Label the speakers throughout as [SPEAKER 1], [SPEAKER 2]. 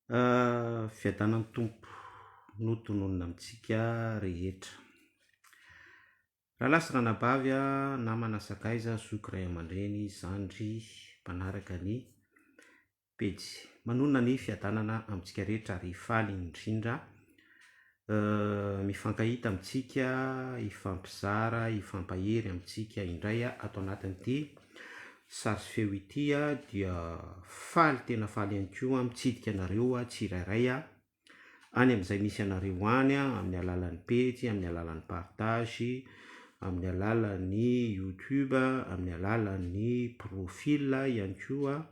[SPEAKER 1] Fiadanany tompo no tononona amintsika rehetra. Raha lasy ranabavy a, namana sakaiza, zoky ray aman-dreny, zandry, mpanaraka ny pejy. Manonona ny fiadanana amintsika rehetra ary faly indrindra. Mifankahita amintsika, ifampizara, ifampahery amintsika indray ato anatin'ity sary feo ity dia faly tena faly ihany koa mitsidika anareo tsirairay any amin'izay misy anareo any amin'ny alalan'ny pejy, amin'ny alalan'ny partage, amin'ny alalan'ny YouTube, amin'ny alalan'ny profil ihany koa.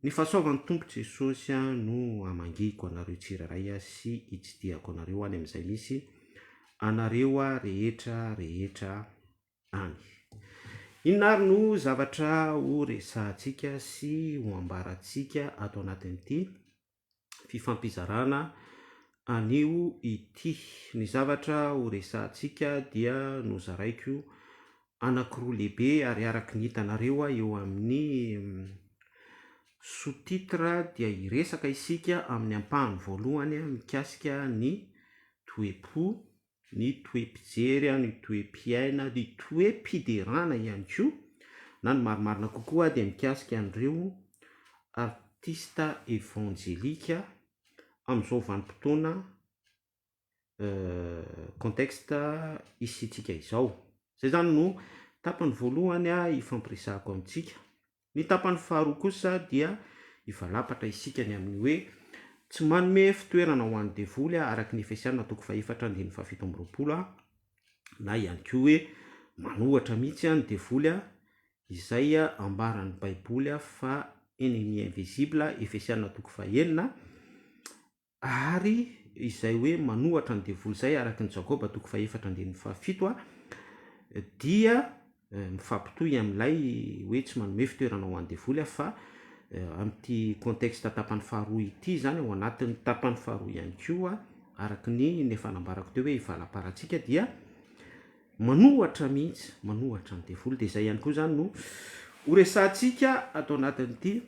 [SPEAKER 1] Ny fahasoavan'ny tompo Jesosy no amangiko anareo tsirairay sy hitsidiako anareo any amin'izay misy anareo rehetra any. Inona ary no zavatra ho resahantsika sy ho ambarantsika ato anatin'ity fifampizarana anio ity. Ny zavatra ho resahantsika dia nozaraiko anankiroa lehibe ary araka ny hitanareo eo amin'ny sous-titre dia hiresaka isika amin'ny ampahany voalohany mikasika ny toe-po, ny toe-pijery, ny toe-piaina, ny toe-piderana ihany koa, na ny marimarina kokoa dia mikasika an'ireo artista evangelika amin'izao vanim-potoana contexte isitsika izao. Zay zany no tapany voalohany ifampiresahako amintsika. Ny tapany faharoa kosa dia ivalapatra isika ny amin'ny hoe tsy manome fitoerana ho an'ny devoly araka ny Efesiana 4:17 na ihany koa hoe manohatra mihitsy ny devoly izay ambaran'ny baiboly fa ennemi invisible Efesiana 4:1 ary izay hoe manohatra ny devoly izay araka ny Jakoba 4:17 dia mifampitohy amin'ilay hoe tsy manome fitoerana ho an'ny devoly fa amin'ity contexte tapany faharoa ity zany ao anatin'ny tapany faharoa ihany koa araka ny nefanambarako teo hoe ivalaparantsika dia manohatra mihitsy manohatra ny devoly. Dia izay ihany koa zany no ho resahantsika atao anatin'ity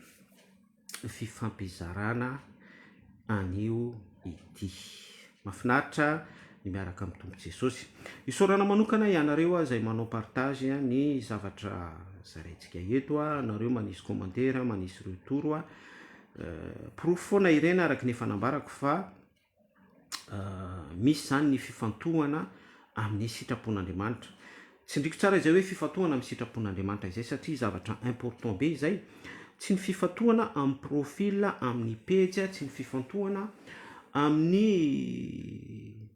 [SPEAKER 1] fifampizarana anio ity. Mahafinaritra ny miaraka amin'ny tompo Jesosy. Isaorana manokana ianareo izay manao partage ny zavatra zaraintsika eto, anareo manisy commentaire, manisy retour, porofona ireny araka ny fanambarako fa misy zany ny fifantohana amin'ny sitrapon'Andriamanitra. Tsindriko tsara izay hoe fifantohana amin'ny sitrapon'Andriamanitra izay satria zavatra important be izay. Tsy ny fifantohana amin'ny profil, amin'ny page, tsy ny fifantohana amin'ny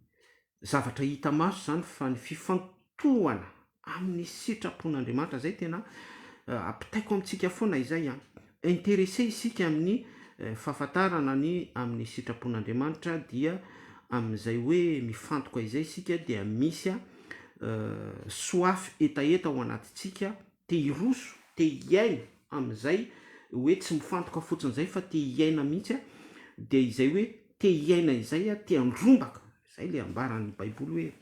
[SPEAKER 1] zavatra hita maso zany fa ny fifantohana amin'ny sitrapon'Andriamanitra zay tena ampitaiko amintsika foana izay intéressé isika amin'ny fahafantarana ny amin'ny sitrapon'Andriamanitra dia amin'izay hoe mifantoka izay isika dia misy soafy etaeta ao anatintsika, te hiroso, te hiaina amin'izay hoe tsy mifantoka fotsiny izay fa te hiaina mihitsy dia izay hoe te hiaina izay te handrombaka. Izay le ambaran'ny baiboly hoe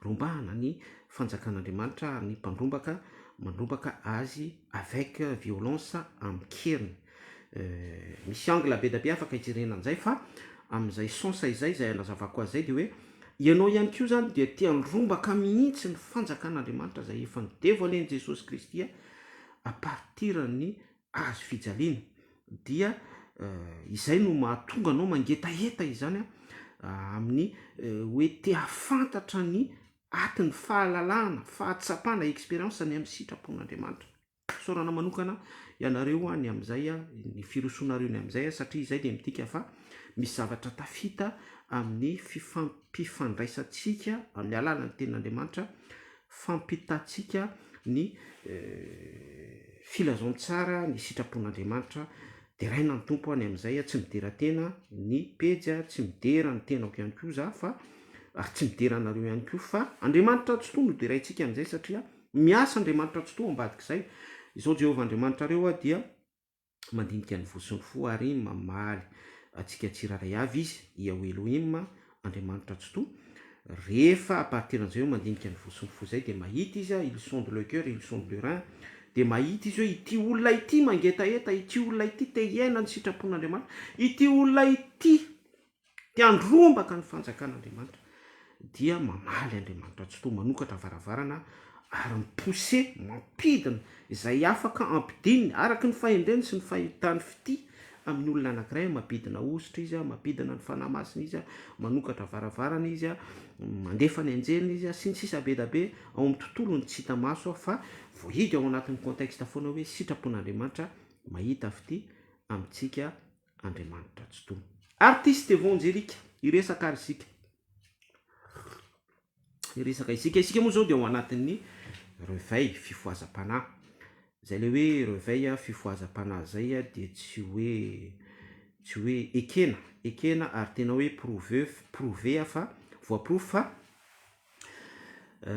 [SPEAKER 1] rombahana ny fanjakan'Andriamanitra ary ny mpandrombaka mandrombaka azy avec violence amin'ny keriny. Misy angle be da be afaka hijerena an'izay fa amin'izay sens izay anazavako azy zay dia hoe ianao ihany koa zany dia te handrombaka mihitsy ny fanjakan'Andriamanitra izay efa nidevoalen'i Jesosy Kristy à partir ny azo fijaliana. Dia izay no mahatonga anao mangetaheta izany amin'ny hoe te hafantatra ny atin'ny fahalalahana, fahatsapana, expérience ny amin'ny sitrapon'Andriamanitra. Saorana manokana ianareo ny amin'izay ny firosonareo ny amin'izay satria izay dia mitika fa misy zavatra tafita amin'ny fifampifandraisantsika amin'ny alalan'ny tenin'Andriamanitra, fampitantsika ny filazantsara ny sitrapon'Andriamanitra. Dia raina ny tompo any amin'izay tsy midera tena ny pejy, tsy midera ny tenako ihany koa za fa ary tsy midera anareo ihany koa fa Andriamanitra tsy toa no deraintsika amin'izay satria miasa Andriamanitra tsy toa ambadik'izay. Izao Jehovah Andriamanitra reo dia mandinika ny vosiny fo ary mamaly atsika tsiraray avy izy Yahweh Elohim, Andriamanitra tsy toa. Rehefa à partir an'izay mandinika ny vosiny fo zay dia mahita izy, il sonde le cœur, il sonde le rein, de mahita izy hoe ity olona ity mangetaeta, ity olona ity te iaina ny sitrapon'Andriamanitra, ity olona ity te andrombaka ny fanjakan'Andriamanitra, dia mamaly Andriamanitra tsy to manokatra varavarana ary mipose mampidina izay afaka ampidininy araky ny fahendreny sy ny fahitany fity amin'ny olona anankiray, mampidina ositra izy a, mampidina ny fanahy masina izy a, manokatra varavarana izy a, mandefa ny anjelina izy a, sy ny sisa be da be ao amin'ny tontolony tsy hita maso fa voahidy ao anatin'ny contexte foana hoe sitrapon'Andriamanitra mahita fity amintsika Andriamanitra tsy tono. Artiste évangélika iresaka ary isika moa zao de ao anatin'ny reveil fifohazam-panahy, zay le hoe reveil fifohazam-panahy zay a de tsy hoe ekena ary tena hoe prouvé fa voaprofo fa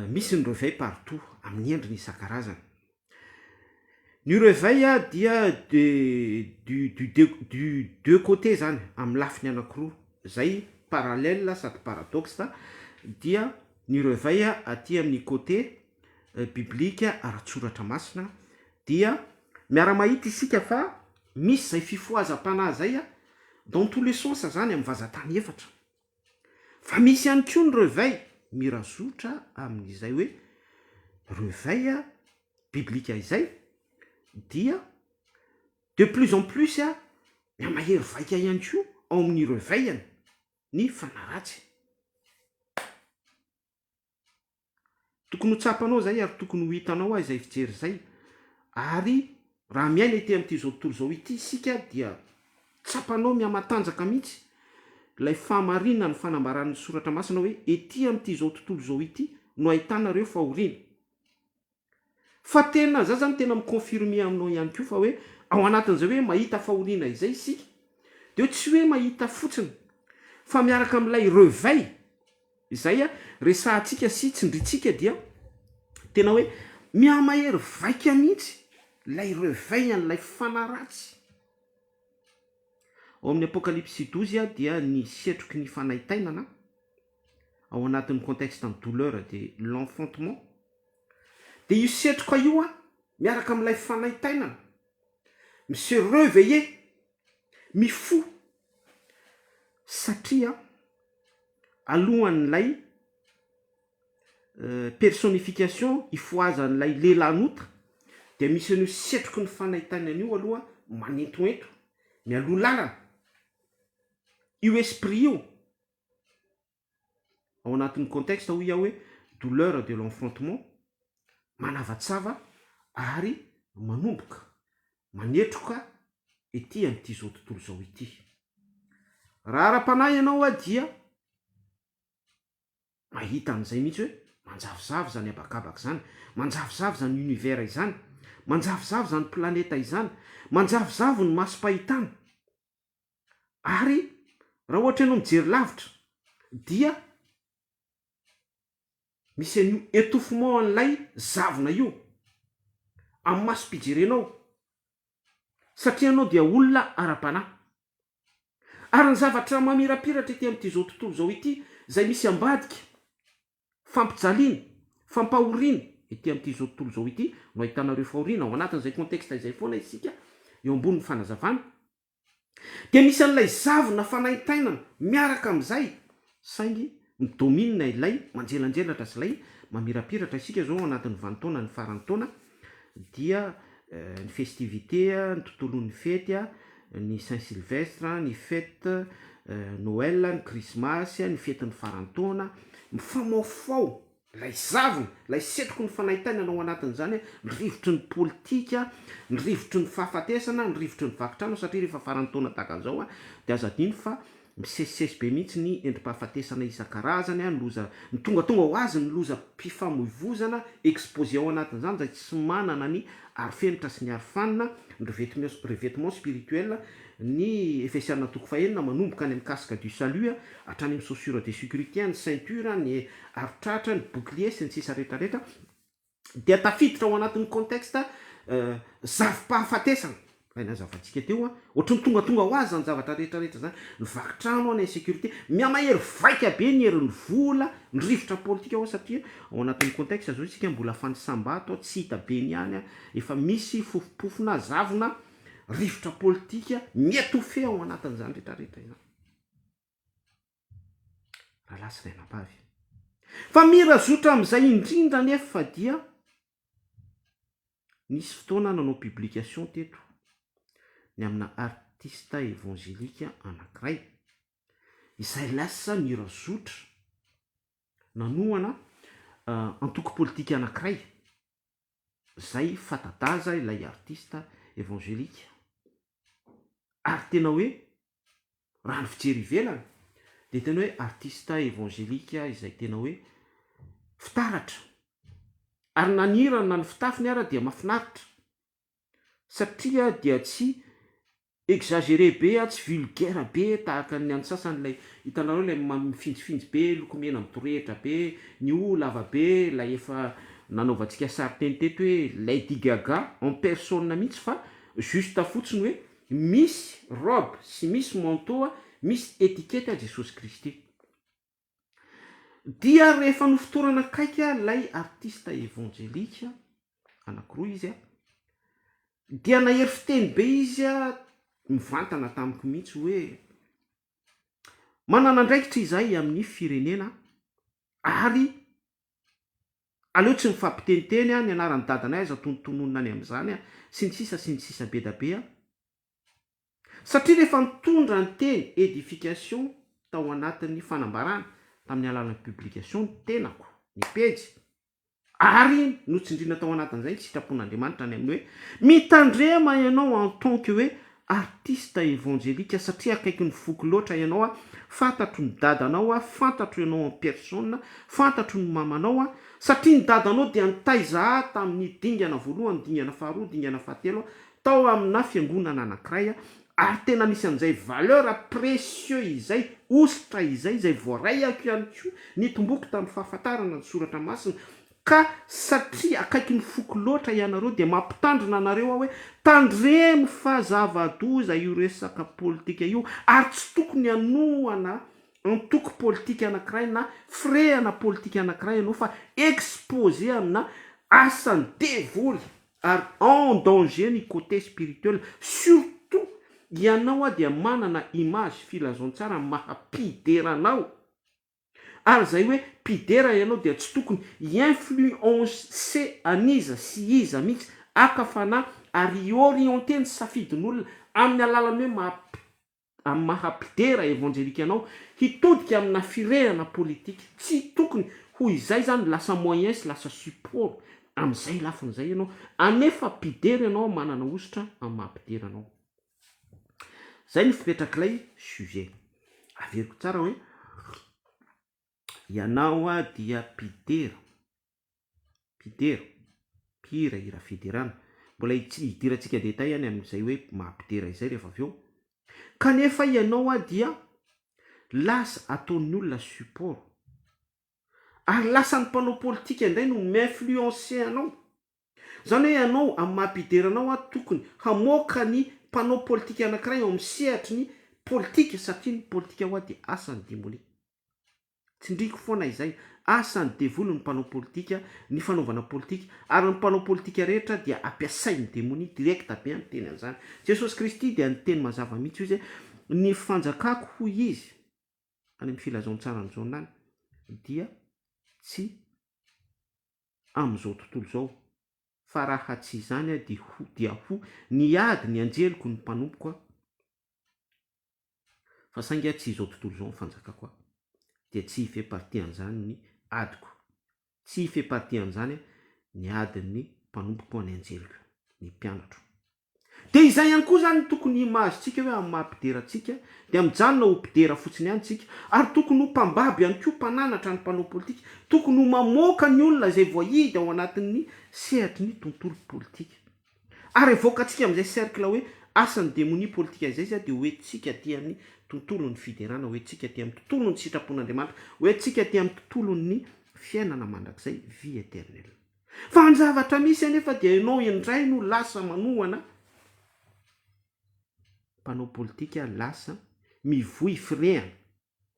[SPEAKER 1] misy ny reveil partout amin'ny endriny isan-karazany. Ny reveil a dia du deux côtés zany, amin'ny lafiny anankiroa, zay parallèle sady paradoxe, dia ny reveil aty amin'ny côté biblique ara-tsoratra masina, dia miara-mahita isika fa misy zay fifohazam-panahy zay a dans tous les sens zany amin'ny vazantany efatra, fa misy ihany koa ny reveil mirazotra amin'izay hoe reveil biblique izay, dia de plus en plus miamahery vaika ihany koa ao amin'ny reveillany ny fanaratsy. Tokony ho tsapanao zay ary tokony ho hitanao izay fijery zay, ary raha miaina ety amin'ity zao tontolo zao ity isika dia tsapanao miamatanjaka mihitsy lay fahamarinana ny fanambaran'ny soratra masina hoe ety amin'ity zao tontolo zao ity no ahitana reo fahoriana. Fa tena za zany tena miconfirme aminao ihany koa fa hoe ao anatin'izay hoe mahita fahoriana izay isika, de tsy hoe mahita fotsiny fa miaraka amin'ilay reveil izay resahantsika sy tsindritsika, dia tena hoe miamahery vaika mihitsy lay reveil an'ilay fanaratsy. Ao amin'ny Apocalypse 12 dia ny setroky ny fanaitainana ao anatin'ny contexte en douleur de l'enfantement, de io setroka io miaraka amin'ilay fanaitainana se réveiller, mifo, satria alohan'ilay personnification ifoazan'ilay lehilahin'ota, de misy an'io setroky ny fanaitainana io aloha manentoento mialoha lalana io esprit io ao anatin'ny contexte ho ia hoe douleur de l'enfantement, manavatsava ary manomboka manetroka ety amin'ity zao tontolo zao ity. Raha ara-panahy ianao dia mahita an'izay mihitsy hoe manjavozavo zany abakabaka zany, manjavozavo zany univers izany, manjavozavo zany planeta izany, manjavozavo ny masom-pahitana. Ary raha ohatra ianao mijery lavitra dia misy an'io étouffement an'ilay zavona io amin'ny masom-pijerenao, satria anao dia olona ara-panahy. Ary ny zavatra mamirapiratra ety amin'ity zao tontolo zao ity, zay misy ambadika fampijaliana, fampahoriana ety amin'ity zao tontolo zao ity, no ahitanareo fahoriana ao anatin'izay contexte izay foana isika eo ambonin'ny fanazavana. De misy an'ilay zavona fanaitainana miaraka amin'izay, saingy midominina ilay manjelanjelatra sy ilay mamirapiratra. Isika zao anatin'ny vanintaona ny faran'ny taona dia ny festivité, ny tontolon'ny fety, ny Saint-Sylvestre, ny fête Noël, ny Christmas, ny fety ny farantaona, mifamaofao lay zavona, lay setroky ny fanaitainana ao anatin'izany, ny rivotry ny politika, ny rivotry ny fahafatesana, ny rivotry ny vakitrano, satria rehefa farantaona tahaka an'izao de aza adino fa misesisesy be mihitsy ny endrim-pahafatesana isan-karazany, ny tongatonga ho azy ny loza-pifamoivozana exposé ao anatin'izany, zay tsy manana ny arifenitra sy ny arifanina, ny revêtement spirituel, ny Efesiana 4:1 manomboka any amin'ny casque du salut hatrany amin'ny chaussure de sécurité, ny ceinture, ny aritratra, ny bouclier sy ny sisa rehetrarehetra, dia tafiditra ao anatin'ny contexte zavi-pahafatesana. raha nazavantsika teo ohatry ny tongatonga ho azy zany zavatra rehetrarehetra zany nyvakitrano any insécurité miamahery vaika be ny herin'ny vola ny rivotra politika ao satria ao anatin'ny contexte zao isika mbola fanisambato tsy hita be ny any efa misy fofopofona zavona rivotra politika mietofe ao anatin'izany rehetrarehetra izany raha lasy rainam-bavy fa mirazotra am'izay indrindra nefa dia nisy fotoana nanao publication teto ny amina artista évangélika anankiray izay lasa mirazotra nanoana antoko politika anankiray zay fatadaza ilay artista évangélika ary tena hoe raha ny fijery ivelany de tena hoe artista évangélika izay tena hoe fitaratra ary nanirana na ny fitafiny ara dia mahafinaritra satria dia tsy exagéré be tsy vulgaire be tahaka ny any sasan'lay hitanareo lay mifinjifinjy be lokomena mitorehitra be ny o lava be lay efa nanaovantsika sary teny teto hoe Lady Gaga en personne mihitsy fa juste fotsiny hoe misy robe sy misy manteau misy étiquette a Jesosy Kristy dia rehefa nofotorana kaika lay artista évangélika anankiroa izy dia nahery fiteny be izy mivantana tamiko mihitsy hoe manana andraikitra izay amin'ny firenena ary aleo tsy mifampiteniteny ny anaran'ny dadana azy atonontononona any am'izany sy ny sisa be da be satria rehefa mitondra ny teny édification tao anatin'ny fanambarana tamin'ny alalan'ny publication tenako ny pejy ary notsindrina tao anatin'izay tsy sitrapon'Andriamanitra any amin'ny hoe mitandrema ianao en tant que hoe artiste évangélika satria akaiky ny foky loatra ianao fantatro ny dadanao fantatro ianao en personne fantatro ny mamanao satria ny dadanao dia nitaiza tamin'ny dingana voalohany dingana faharoa dingana fahatelo tao amina fiangonana anankiray ary tena misy an'izay valeur précieux izay ositra izay voarayako ihany koa nitomboky tamin'ny fahafantarana ny soratra masina ka satria akaiky ny foky loatra ianareo dia mampitandrina anareo hoe tandremo fa zava-doza io resaka politika io ary tsy tokony hanoana antoko politika anankiray na frehana politika anankiray ianao fa exposé amina asany devoly ary en danger ny côté spirituel surtout ianao dia manana image filazontsara mahampideranao ary zay hoe mpidera ianao dia tsy tokony influencer aniza sy iza mihitsy akafana ary orienté ny safidin'olona amin'ny alalany hoe mahampidera évangélika ianao hitodika amina firehana politika tsy tokony ho izay zany lasa moyen sy lasa support am'izay lafin'izay ianao anefa mpidera ianao manana ositra amin'ny mahampidera anao zay ny fipetrak'ilay sujet averiko tsara hoe ianao dia mpidera pira ira fiderana mbola hidirantsika detay any amin'izay hoe mahampidera izay rehefa avy eo kanefa ianao dia lasa ataon'ny olona support ary lasa ny mpanao politika indray no m'influencer anao zany hoe ianao amin'ny mahampideranao tokony hamoaka ny mpanao politika anankiray ao amin'ny sehatry ny politika satria ny politika ao dia asany démoli tsindriko foana izay asany devoly ny mpanao politika ny fanaovana politika ary ny mpanao politika rehetra dia ampiasainy démoni direkta be amin'ny teny an'izany Jesosy Kristy dia ny teny mazava mihitsy izy ny fanjakako hoy izy any amin'ny filazontsara amin'izao nany dia tsy amin'izao tontolo zao fa raha tsy izany dia ho niady ny anjeliko ny mpanompoka fa sainga tsy izao tontolo zao ny fanjakako dia tsy hife partie an'izany ny adiko tsy hife partie an'izany ny adin'ny mpanompoko any anjeliko ny mpianatro de izay ihany koa zany tokony imazintsika hoe amin'ny mahampideratsika dia mijanona ho mpidera fotsiny ihany tsika ary tokony ho mpambaby ihany koa mpananatra ny mpanao politika tokony ho mamoaka ny olona izay voahidy ao anatin'ny sehatry ny tontolo politika ary evoakatsika amin'izay cercle hoe asan'ny démoni politika izay zay dia hoe tsika ty amin'ny tontolo ny fiderana hoe tsika ty amin'ny tontolo ny sitrapon'Andriamanitra hoe tsika ty amin'ny tontolo ny fiainana mandrakizay vie éternelle fa ny zavatra misy anefa dia ianao indray no lasa manohana mpanao politika lasa mivoy firehana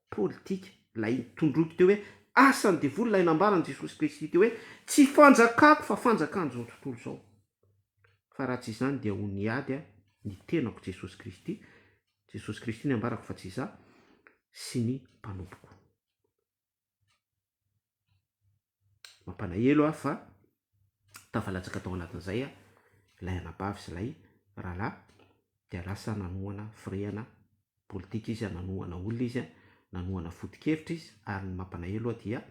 [SPEAKER 1] politika lay tondroky teo hoe asany devoly lay nambarany Jesosy Kristy teo hoe tsy fanjakako fa fanjakan'izao tontolo zao. Fa raha tsy izany dia ho niady a ny tenako Jesosy Kristy. Jesosy Kristy ny ambarako fa tsy za sy ny mpanompoko. Mampalahelo fa tafalatsaka tao anatin'izay lay anabavy sy lay rahalahy dia lasa nanohana firehana politika izy nanohana olona izy nanohana foto-kevitra izy. Ary ny mampalahelo dia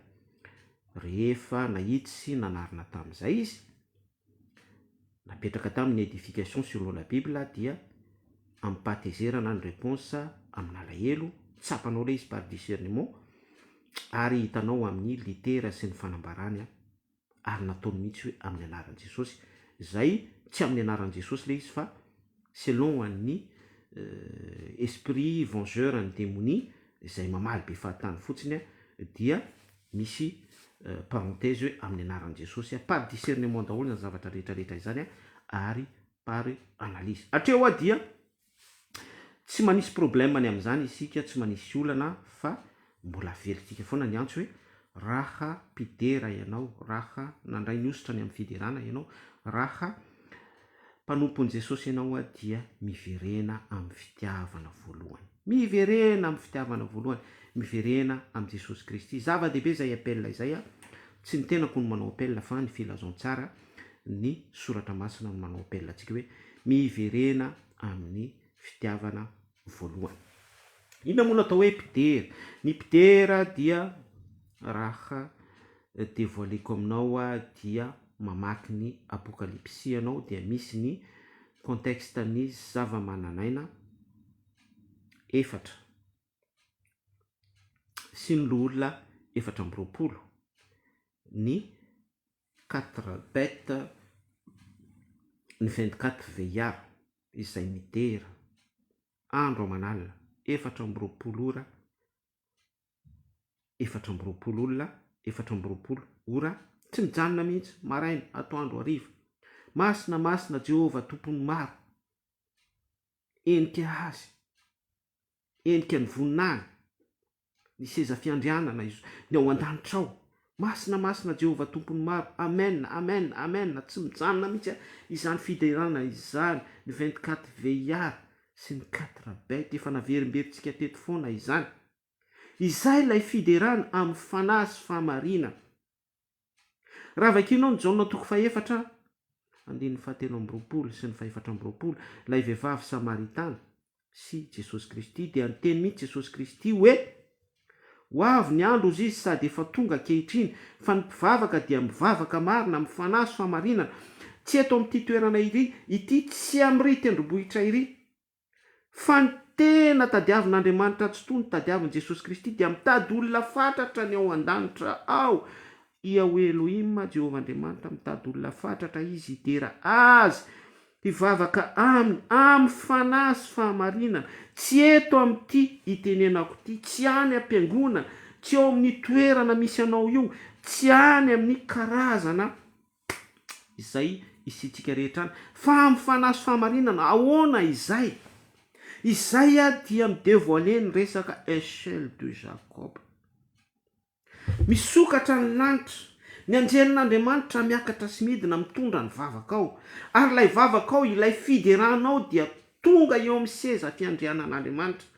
[SPEAKER 1] rehefa nahitsy nanarina tamin'izay izy napetraka tamin'ny édification sur la Bible dia ampatezerana ny réponse amin'ny alahelo tsapanao lay izy par discernement ary hitanao amin'ny litera sy ny fanambarany ary nataony mihitsy hoe amin'ny anaran'i Jesosy. Zay tsy amin'ny anaran'i Jesosy lay izy fa selon ny esprit vengeur ny démonie izay mamaly be fahatany fotsiny dia misy parenthèse hoe amin'ny anaran'i Jesosy par discernement daholo ny zavatra rehetrarehetra izany ary par analyse. Hatreo dia tsy manisy problème any amin'izany isika, tsy manisy olana fa mbola veritsika foana ny antso hoe raha mpidera ianao, raha nandray ny ositra ny amin'ny fiderana ianao, raha mpanompon'i Jesosy ianao dia miverena amin'ny fitiavana voalohany. Miverena amin'ny fitiavana voalohany, miverena amin'ny Jesosy Kristy. Zava-dehibe zay appel izay tsy ny tenako no manao appel fa ny filazantsara ny soratra masina no manao appel antsika hoe miverena amin'ny fitiavana voalohany. Inona moa atao hoe mpidera? Ny mpidera dia raha dévoileko aminao dia mamaky ny apokalipsy ianao dia misy ny contexte ny zava-mananaina efatra sy ny loholona 420 ny 4 bête ny 24 veillard izay midera andro aman'alina 420 ora 420 olona 420 ora tsy mijanona mihitsy maraina atoandro hariva. Masina Jehovah tompony maro enika azy enika ny voninany ny seza fiandrianana ny ao an-danitra ao. Masina Jehovah tompony maro. Amen tsy mijanona mihitsy izany fiderana izany ny 24 veillard sy ny 4 bête efa naverimberitsika teto foana izany. Izay lay fiderana amin'ny fanahy sy fahamarinana. Raha vakinao ny Jaona toko faefatra andin'ny 7 sy ny 4 lay vehivavy samaritana sy Jesosy Kristy dia niteny mihitsy Jesosy Kristy hoe ho avy ny andro izy sady efa tonga ankehitriny fa ny mpivavaka dia mivavaka marina amin'ny fanahy sy fahamarinana. Tsy eto amin'ity toerana iry ity, tsy amin'ry tendrombohitra iry fa ny tena tadiavin'Andriamanitra tsy toy ny tadiavin'i Jesosy Kristy dia mitady olona fatratra ny ao an-danitra ao. Yahweh Elohim, Jehovah Andriamanitra mitady olona fatratra izy hidera azy hivavaka amin'ny fanahy sy fahamarinana. Tsy eto amin'ity itenenako ity, tsy any am-piangonana, tsy ao amin'ny toerana misy anao io, tsy any amin'ny karazana izay isitsika rehetrany fa amin'ny fanahy sy fahamarinana. Ahoana izay? Izay dia midévoiler ny resaka échelle de Jacob. Misokatra ny lanitra, ny anjelin'Andriamanitra miakatra sy midina mitondra ny vavaka ao. Ary ilay vavaka ao, ilay fideranao dia tonga eo amin'ny seza fiandrianan'Andriamanitra.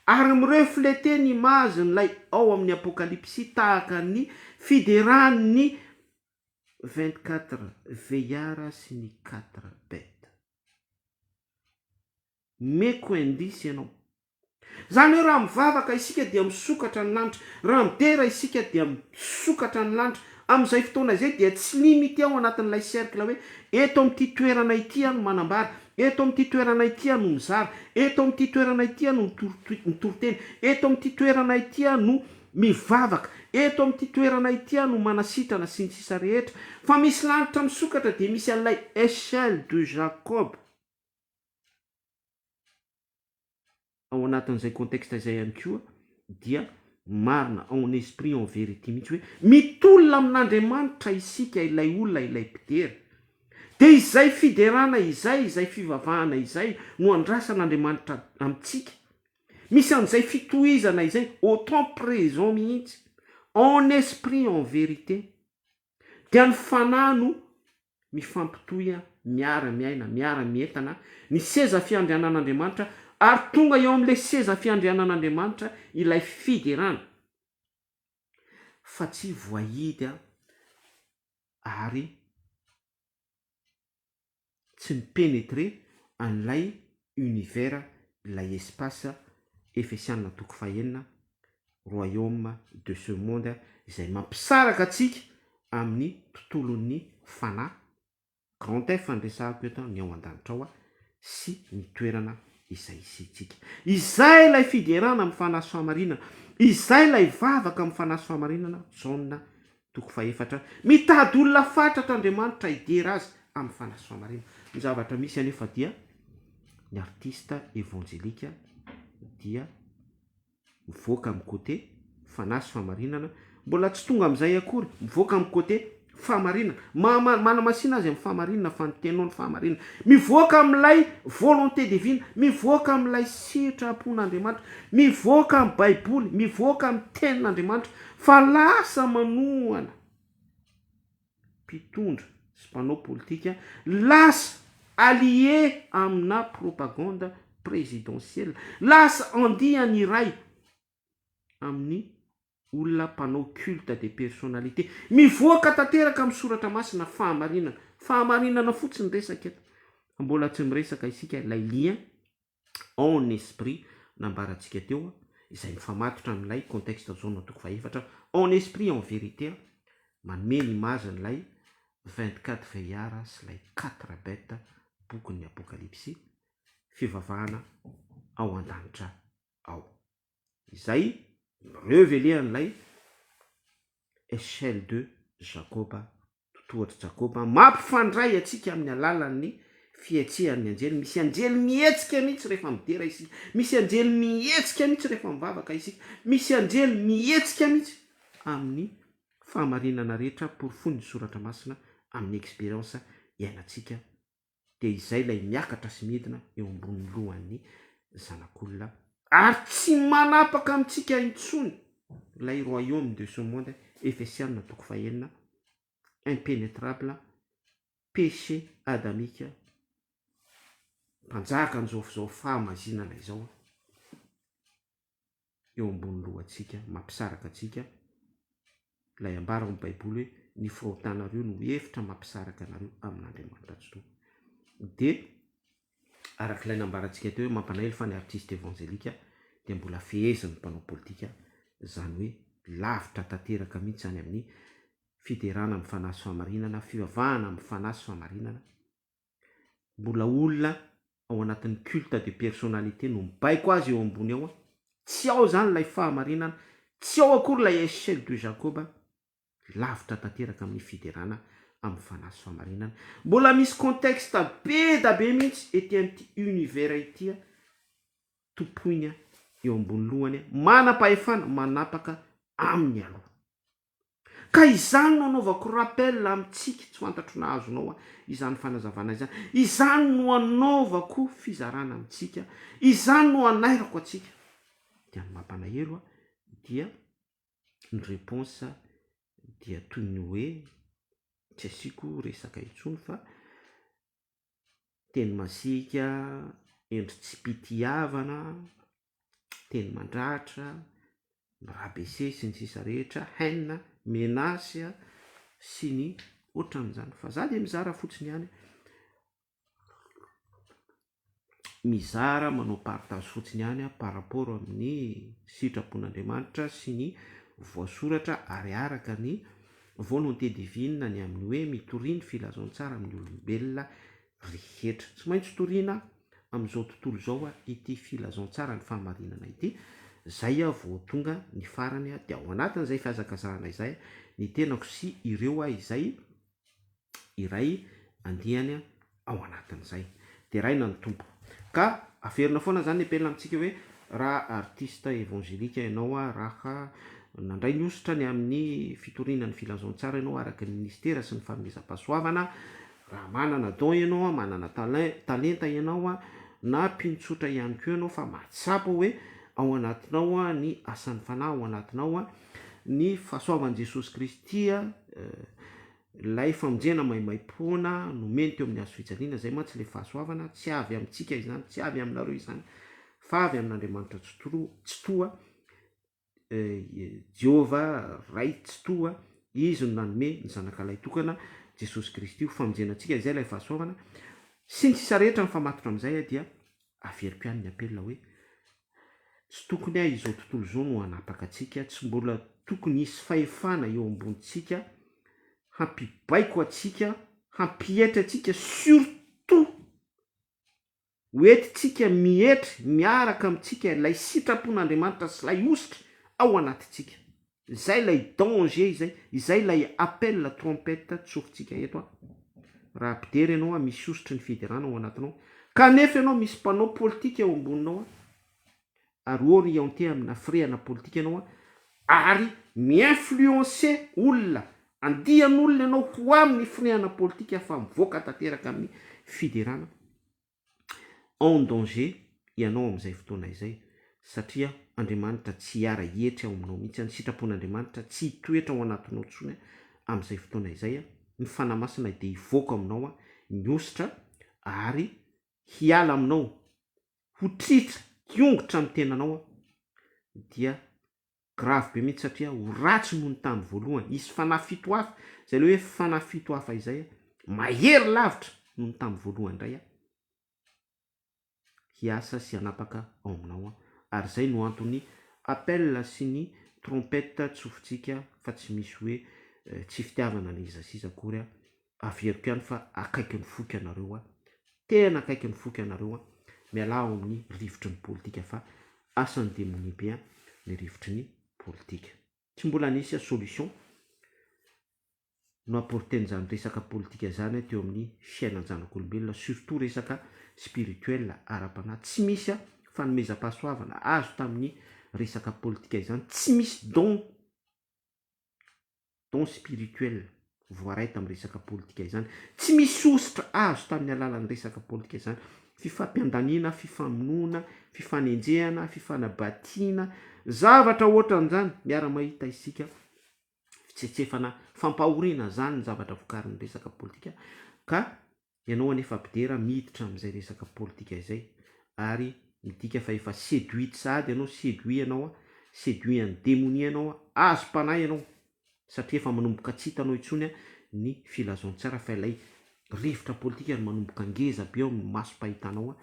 [SPEAKER 1] Ary mireflete ny imazon'ilay ao amin'ny apokalipsy tahaka ny fideran'ny 24 veillard sy ny 4 bête. Meko indisy ianao. Zany hoe raha mivavaka isika dia misokatra ny lanitra, raha midera isika dia misokatra ny lanitra. Amin'izay fotoana izay dia tsy limity ao anatin'ilay cercle hoe eto amin'ity toerana ity no manambara, eto amin'ity toerana ity no mizara, eto amin'ity toerana ity no mitoroteny, eto amin'ity toerana ity no mivavaka, eto amin'ity toerana ity no manasitrana sy ny sisa rehetra. Fa misy lanitra misokatra dia misy an'ilay échelle de Jacob. Ao anatin'izay contexte izay ihany koa dia marina en esprit en vérité mihitsy hoe mitolona amin'Andriamanitra isika ilay olona ilay mpidera dia izay fiderana izay fivavahana izay no andrasan'andriamanitra amintsika. Misy an'izay fitohizana izay au temps présent mihitsy, en esprit en vérité, dia ny fanahy no mifampitohy miara-miaina miara-mientana ny seza fiandrianan'andriamanitra, ary tonga eo amin'ilay seza fiandrianan'andriamanitra ilay fiderana fa tsy voahidy ary tsy mipenetre an'ilay univers, ilay espace Efesianina 2:9, royaume de ce monde, izay mampisaraka atsika amin'ny tontolon'ny fanahy grand F andresahako eto ny ao an-danitra ao sy ny toerana izay isitsika. Izay lay fiderana amin'ny fanahy sy fahamarinana, izay lay vavaka amin'ny fanahy sy fahamarinana. Jaona 2:4, mitady olona fatratra Andriamanitra idera azy amin'ny fanahy sy fahamarinana. Ny zavatra misy anefa dia ny artista evanjelika dia mivoaka amin'ny côté fanahy sy fahamarinana, mbola tsy tonga amin'izay akory, mivoaka amin'ny côté fahamarinana, manamasina azy amin'ny fahamarinana fa ny tenao ny fahamarinana, mivoaka amin'ilay volonté divine, mivoaka amin'ilay sitrapon'Andriamanitra, mivoaka amin'ny baiboly, mivoaka amin'ny tenin'Andriamanitra, fa lasa manohana mpitondra sy mpanao politika, lasa allié amina propagande présidentielle, lasa andihany iray amin'ny olona mpanao culte de personnalité, mivoaka tanteraka amin'ny soratra masina fahamarinana fotsiny resaka eto. Mbola tsy miresaka isika ilay lien en esprit nambarantsika teo, izay mifamatotra amin'ilay contexte Jaona 2:4, en esprit en vérité, manome ny imazan'ilay 24 veillard sy ilay 4 bête bokin'ny apokalypsy, fivavahana ao an-danitra ao. Izay révélé an'ilay échelle de Jacob, totohatry Jacob, mampifandray atsika amin'ny alalan'ny fihetsehan'ny anjely. Misy anjely mihetsika mihitsy rehefa midera isika, misy anjely mihetsika mihitsy rehefa mivavaka isika, misy anjely mihetsika mihitsy amin'ny fahamarinana rehetra porofony ny soratra masina amin'ny expérience iainantsika. Dia izay lay miakatra sy midina eo ambony lohan'ny zanak'olona, ary tsy manapaka amintsika intsony lay royaume de ce monde, Efesianina 2:9, impénétrable, péché adamique, mpanjaka an'izao fahamazinana izao eo ambony lohantsika, mampisaraka atsika. Lay ambara amin'ny baiboly hoe ny firotanareo no hevitra mampisaraka anareo amin'Andriamanitra tokoa. Dia arak'ilay nambarantsika teo hoe mampanaely fa ny artiste evanjelika dia mbola feheziny mpanao politika, zany hoe lavitra tanteraka mihitsy any amin'ny fiderana amin'ny fanahy sy fahamarinana, fivavahana amin'ny fanahy sy fahamarinana. Mbola olona ao anatin'ny culte de personnalité no mibaiko azy eo ambony ao, tsy ao zany lay fahamarinana, tsy ao akory lay échelle de Jacob, lavitra tanteraka amin'ny fiderana amin'ny fanahy sy fahamarinana. Mbola misy contexte be da be mihitsy ety amin'ity univers ity, topoina eo ambony lohany, manam-pahefana manapaka amin'ny aloha. Ka izany no anaovako rappel amintsika, tsy fantatro nahazonao izany fanazavana izany, izany no anaovako fizarana amintsika, izany no anairako atsika. Dia ny mampalahelo dia ny réponse dia toy ny hoe tsy asiko resaka intsony fa teny masika, endry tsy mpitiavana, teny mandratra, rabese sy ny sisa rehetra, haine, menace sy ny ohatran'izany. Fa za dia mizara fotsiny ihany, mizara manao partage fotsiny ihany par rapport amin'ny sitrapon'Andriamanitra sy ny voasoratra, ary araka ny volonté divine ny amin'ny hoe mitoriany filazantsara amin'ny olombelona rehetra. Tsy maintsy toriana amin'izao tontolo izao ity filazantsara ny fahamarinana ity. Zay vao tonga ny farany, dia ao anatin'izay fihazakazahana izay ny tenako sy ireo izay iray andihany ao anatin'izay. Dia raina ny tompo. Ka averina foana zany apelina amintsika hoe raha artiste evangelika ianao, raha nandray ny ositra ny amin'ny fitoriana ny filazantsara ianao araka ny ministera sy ny fanomezam-pahasoavana, raha manana don ianao a manana talenta ianao a na mpinotsotra ihany ko ianao fa mahatsapa hoe ao anatinao a ny asan'ny fanahy ao anatinao a ny fahasoavan'i Jesosy Kristy a lay famonjena maimaim-poana nomeny teo amin'ny hazo fijaliana zay mantsy le fahasoavana tsy avy amintsika izany tsy avy aminareo izany fa avy amin'Andriamanitra tsy toa Jehova ray tsy toa izy no nanome ny zanakalay tokana Jesosy Kristy ho famonjenantsika izay lay fahasoavana sy ny sisa rehetra mifamatotra amin'izay dia averiko ihany ny apelina hoe tsy tokony a izao tontolo izao no hanapaka atsika tsy mbola tokony hisy fahefana eo ambonitsika hampibaiko atsika hampietra atsika surtout hoentitsika mietry miaraka amintsika lay sitrapon'Andriamanitra sy lay ositra ao anatitsika izay lay danger izay lay appel la trompette tsofintsika eto a raha ampidery ianao a misy ositry ny fiderana ao anatinao kanefa ianao misy mpanao politika eo amboninao a ary orienté amina firehana politika ianao a ary mi-influencer olona andian'olona ianao ho amin'ny firehana politika fa mivoaka tanteraka amin'ny fiderana en danger ianao amin'izay fotoana izay satria Andriamanitra tsy hiara hietry ao aminao mihitsy ny sitrapon'Andriamanitra tsy hitoetra ao anatinao tsony amin'izay fotoana izay ny fanamasina dia hivoaka aminao a ny ositra ary hiala aminao ho tritra hiongotra amin'ny tenanao dia grave be mihitsy satria ho ratsy noho ny tamin'ny voalohany isy fanafito hafa zay le hoe fanafito hafa izay mahery lavitra noho ny tamin'ny voalohany indray hiasa sy hanapaka ao aminao ary zay no antony appel sy ny trompette tsofintsika fa tsy misy hoe tsy fitiavana ny izasiza akory averiko ihany fa akaiky ny foky anareo tena akaiky ny foky anareo mialao amin'ny rivotry ny politika fa asan'ny démonie be ny rivotry ny politika tsy mbola nisy solution no apporten'izany resaka politika zany teo amin'ny fiainan-janak'olombelona surtout resaka spirituel ara-panahy tsy misy fanomezam-pahasoavana azo tamin'ny resaka politika izany tsy misy don spirituel voaray tamin'ny resaka politika izany tsy misy ositra azo tamin'ny alalan'ny resaka politika izany fifampiandaniana fifamonoana fifanenjehana fifanabatiana zavatra ohatran'izany miara-mahita isika fitsetsefana fampahoriana zany ny zavatra vokarin'ny resaka politika ka ianao anefa ampidera miditra amin'izay resaka politika izay ary midika fa efa séduit sady ianao séduit ianao séduit any démonie ianao azo mpanahy ianao satria efa manomboka tsy hitanao intsony ny filazontsara fa ilay rivotra politika no manomboka ngeza be ao ny maso-pahitanao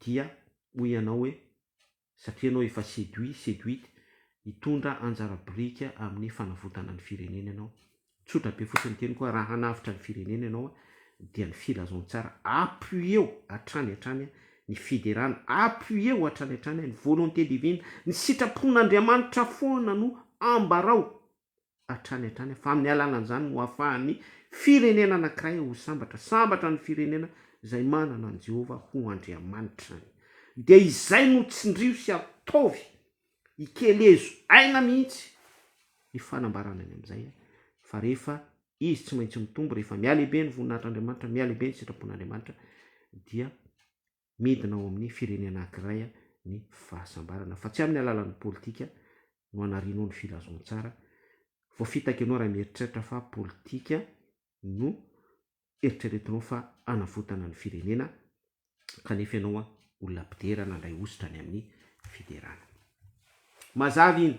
[SPEAKER 1] dia hoy ianao hoe satria ianao efa séduit hitondra anjara brika amin'ny fanavotana ny firenena ianao tsotra be fotsiny teny koa raha hanavitra ny firenena ianao dia ny filazontsara appuyeo hatrany ny fiderana appuyeo hatrany ny volonté divine ny sitrapon'Andriamanitra foana no ambarao hatrany fa amin'ny alalan'izany no ahafahan'ny firenena anankiray ho sambatra ny firenena izay manana ny Jehova ho Andriamanitra dia izay no tsindrio sy ataovy ikelezo aina mihitsy ny fanambarana any amin'izay fa rehefa izy tsy maintsy mitombo rehefa mialehibe ny voninahitr'Andriamanitra mialehibe ny sitrapon'Andriamanitra dia midina ao amin'ny firenena anankiray ny fahasambarana fa tsy amin'ny alalan'ny politika no anarianao ny filazontsara voafitaka ianao raha mieritreritra fa politika no eritreretinao fa anavotana ny firenena kanefa ianao olona ampiderana lay ositra ny amin'ny fiderana mazava iny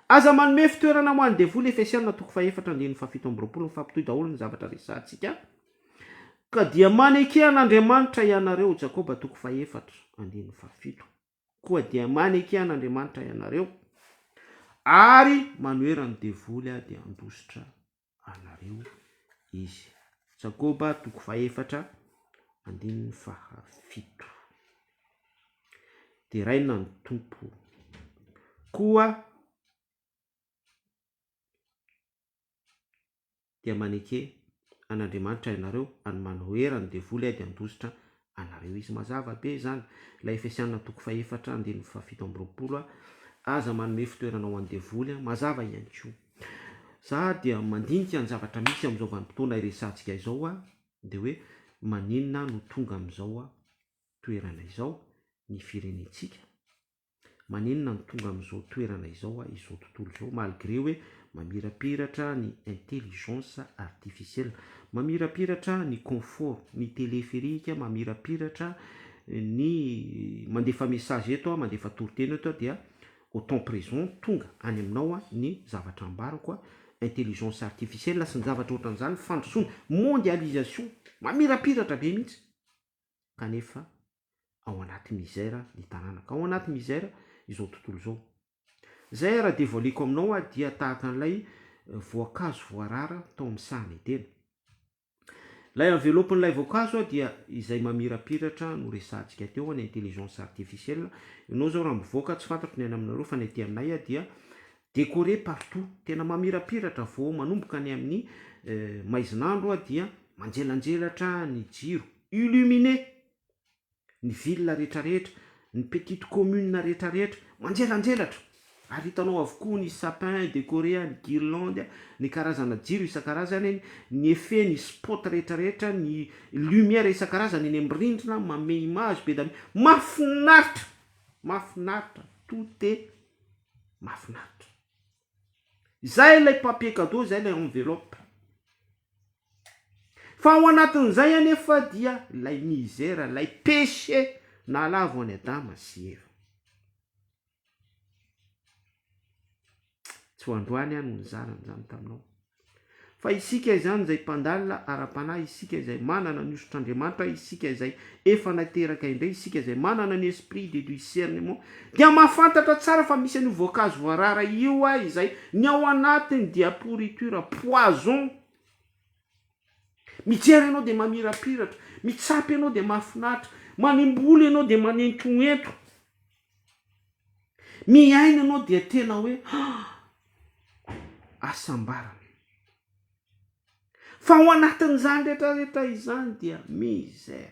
[SPEAKER 1] aza manome fitoerana ho an'ny devoly Efesiana 4:7 mifampitohy daholo ny zavatra resahantsika ka dia manekehan'Andriamanitra ianareo Jakoba 4:7 koa dia manekehan'Andriamanitra ianareo ary manoera ny devoly dia andositra anareo izy Jakoba 4:7 dia raina ny tompo koa dia maneke an'Andriamanitra ianareo ary manoera ny devoly dia andositra anareo izy mazava be zany la Efesiana 4:7 aza manome fitoerana ho an'ny devoly mazava ihany koa za dia mandinika ny zavatra misy amin'izao vanim-potoana iresantsika izao de hoe maninona no tonga am'izao a toerana izao ny firenentsika, maninona no tonga am'izao toerana izao a izao tontolo izao, malgré hoe mamirapiratra ny intelligence artificielle, mamirapiratra ny confort, ny téléphérique, mamirapiratra ny mandefa message eto a, mandefa toriteny eto a, dia au temps présent tonga any aminao a ny zavatra ambarako a, intelligence artificielle sy ny zavatra ohatran'izany, fandrosoana, mondialisation, mamirapiratra be mihitsy, kanefa ao anaty misère ny tanànaka, ao anaty misère izao tontolo izao. Zay raha de voaliko aminao a dia tahaka an'ilay voankazo voarara tao amin'ny sahana edena. Lay enveloppe-n'ilay voankazo a dia izay mamirapiratra no resantsika teo ny intelligence artificielle. Ianao zao raha mivoaka tsy fantatro ny any aminareo fa ny aty aminay a dia décoré partout, tena mamirapiratra vao manomboka ny amin'ny maizinandro a dia manjelanjelatra ny jiro, illuminé ny ville rehetrarehetra, ny petite commune rehetrarehetra, manjelanjelatra. Ary hitanao avokoa ny sapin décoré, ny guirlande, ny karazana jiro isan-karazany, ny effet, ny spot rehetrarehetra, ny lumière isan-karazany eny amin'ny rindrina, manome image be da mahafinaritra, mahafinaritra, tout est mahafinaritra. Zay ilay papier cadeau, zay ilay enveloppe. Fa ao anatin'izay anefa dia lay misère, lay péché nalavo any Adama sy Eva. Tsy ho androany no nizarany zany taminao. Fa isika izany zay mpandalina ara-panahy, isika izay manana ny osotr'Andriamanitra, isika izay efa nateraka indray, isika izay manana ny esprit de discernement, dia mahafantatra tsara fa misy an'io voankazo voarara io a izay ny ao anatiny dia pourriture, poison. Mijery ianao de mamirapiratra, mitsapy ianao de mahafinaritra, manimboly ianao de manentoento, miaina ianao de tena hoe asambarana. Fa ao anatin'izany rehetrarehetra izany dia misère.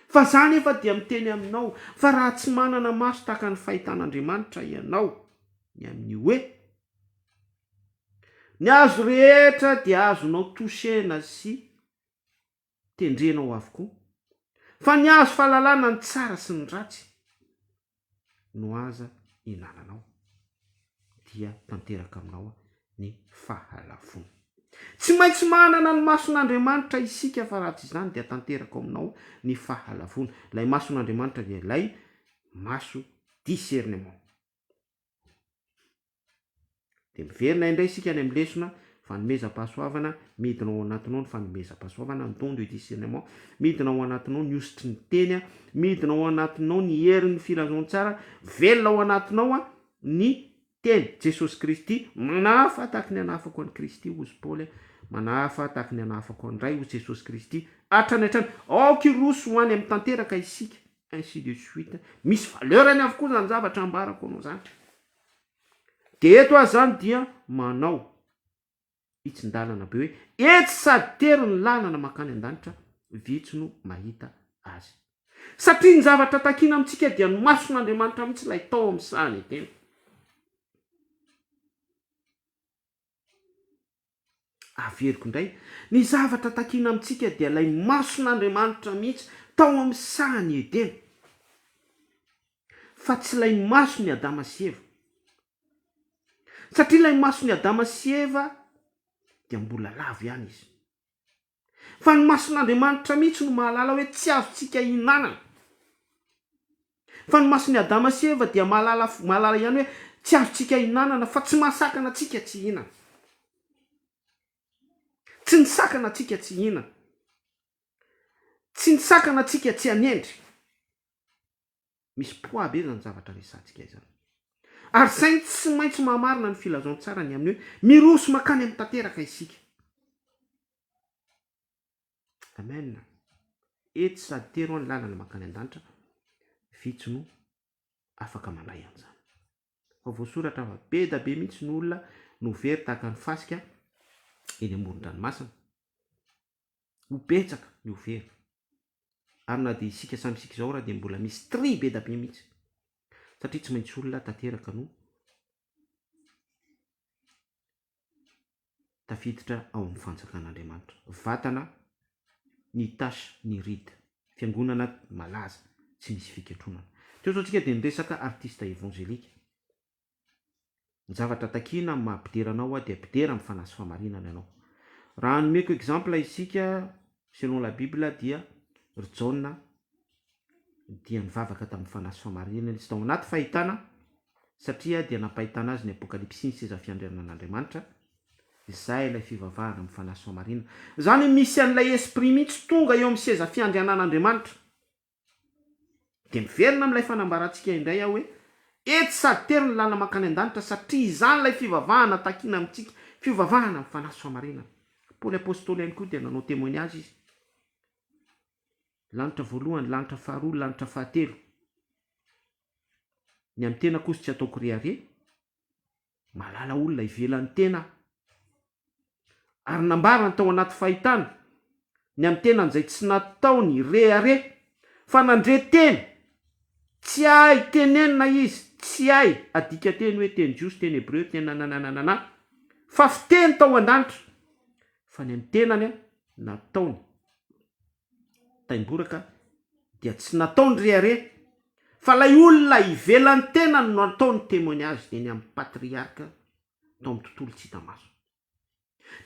[SPEAKER 1] Fa zany efa dia miteny aminao fa raha tsy manana maso tahaka ny fahitan'Andriamanitra ianao, ny amin'ny hoe ny azo rehetra dia azonao tosena sy tendrenao avokoa, fa ny azo fahalalana ny tsara sy ny ratsy no aza inananao, dia tanteraka aminao ny fahalafona. Tsy maintsy manana ny mason'Andriamanitra isika, fa raha tsy izany dia tanteraka aminao ny fahalafona. Lay mason'Andriamanitra dia lay maso discernement. De miverina indray isika any amin'ny lesona fanomezam-pahasoavana, midina ao anatinao ny fanomezam-pahasoavana, ny don de discernement, midina ao anatinao ny osotry ny teny, midina ao anatinao ny herin'ny filazontsara, velona ao anatinao a ny teny Jesosy Kristy, manahafa tahaka ny anahafako an'i Kristy, ozy Paoly, manahafa tahaka ny anahafako an'ray ozy Jesosy Kristy, hatrany hatrany, aoky roso ho any amin'ny tanteraka isika, ainsi de suite. Misy valeurany avokoa zany zavatra ambarako anao zany. De eto azy zany dia manao hitsin-dalana be hoe etsy sady tery ny lalana makany an-danitra, vitsy no mahita azy. Satria ny zavatra takina amintsika dia ny mason'Andriamanitra mihitsy lay tao amin'ny sahany tena. Averiko indray, ny zavatra takina amintsika dia lay mason'Andriamanitra mihitsy tao amin'ny sahany edena, fa tsy lay masony Adama sy Eva. Satria lay masony Adama sy Eva dia mbola lavo ihany izy, fa ny mason'Andriamanitra mihitsy no mahalala hoe tsy azontsika hinanana. Fa ny masony Adama sy Eva dia mahalala ihany hoe tsy azontsika hinanana, fa tsy mahasakana atsika tsy hinana, tsy nisakana atsika tsy hinana, tsy nisakana atsika tsy hanendry. Misy poa be zany zavatra resantsika izany. Ary saingy tsy maintsy mahamarina ny filazontsara ny amin'ny hoe miroso makany amin'ny tanteraka isika. Amen. Etsy sady tero ny lalana makany an-danitra, vitsy no afaka manay an'izany. Fa voasoratra fa be da be mihitsy ny olona no very tahaka ny fasika eny amoron-dranomasina, ho betsaka ny ho very. Ary na dia isika samy isika izao raha dia mbola misy tri be da be mihitsy, satria tsy maintsy olona tanteraka no tafiditra ao amin'ny fanjakan'Andriamanitra. Vatana ny tasy ny rita, fiangonana malaza tsy misy fiketronana. Teo zao tsika dia niresaka artista evangelika. Ny zavatra takina mampideranao dia ampidera amin'ny fanahy sy famarinana ianao. Raha nomeko exemple isika selon la Bible dia ry Jaona dia nivavaka tamin'ny fanahy sy famarinana izy tao anaty fahitana, satria dia nampahitana azy ny apokalipsy ny seza fiandrianan'Andriamanitra. Izay ilay fivavahana amin'ny fanahy sy famarinana. Zany misy an'ilay esprit mihitsy tonga eo amin'ny seza fiandrianan'Andriamanitra. Dia miverina amin'ilay fanambarantsika indray aho hoe eto sady tery ny làna mankany an-danitra, satria izany ilay fivavahana takina amintsika, fivavahana amin'ny fanahy sy famarinana. Paoly apôstôly ihany koa dia nanao témoignage izy. Lanitra voalohany, lanitra faharoa, lanitra fahatelo. Ny amin'ny tena kosa tsy ataoko rehare, malala olona ivelan'ny tena. Ary nambarana tao anaty fahitana, ny amin'ny tenany izay tsy nataony rehare, fa nandre teny, tsy hay tenenina izy, tsy hay adika teny hoe teny jiosy, teny hebreo, teny nananana, fa fiteny tao an-danitra. Fa ny amin'ny tenany nataony taimboraka dia tsy nataony rehare, fa lay olona ivelan'ny tenany no nataony témoignage dia ny amin'ny patriarka tao amin'ny tontolo tsy hita maso.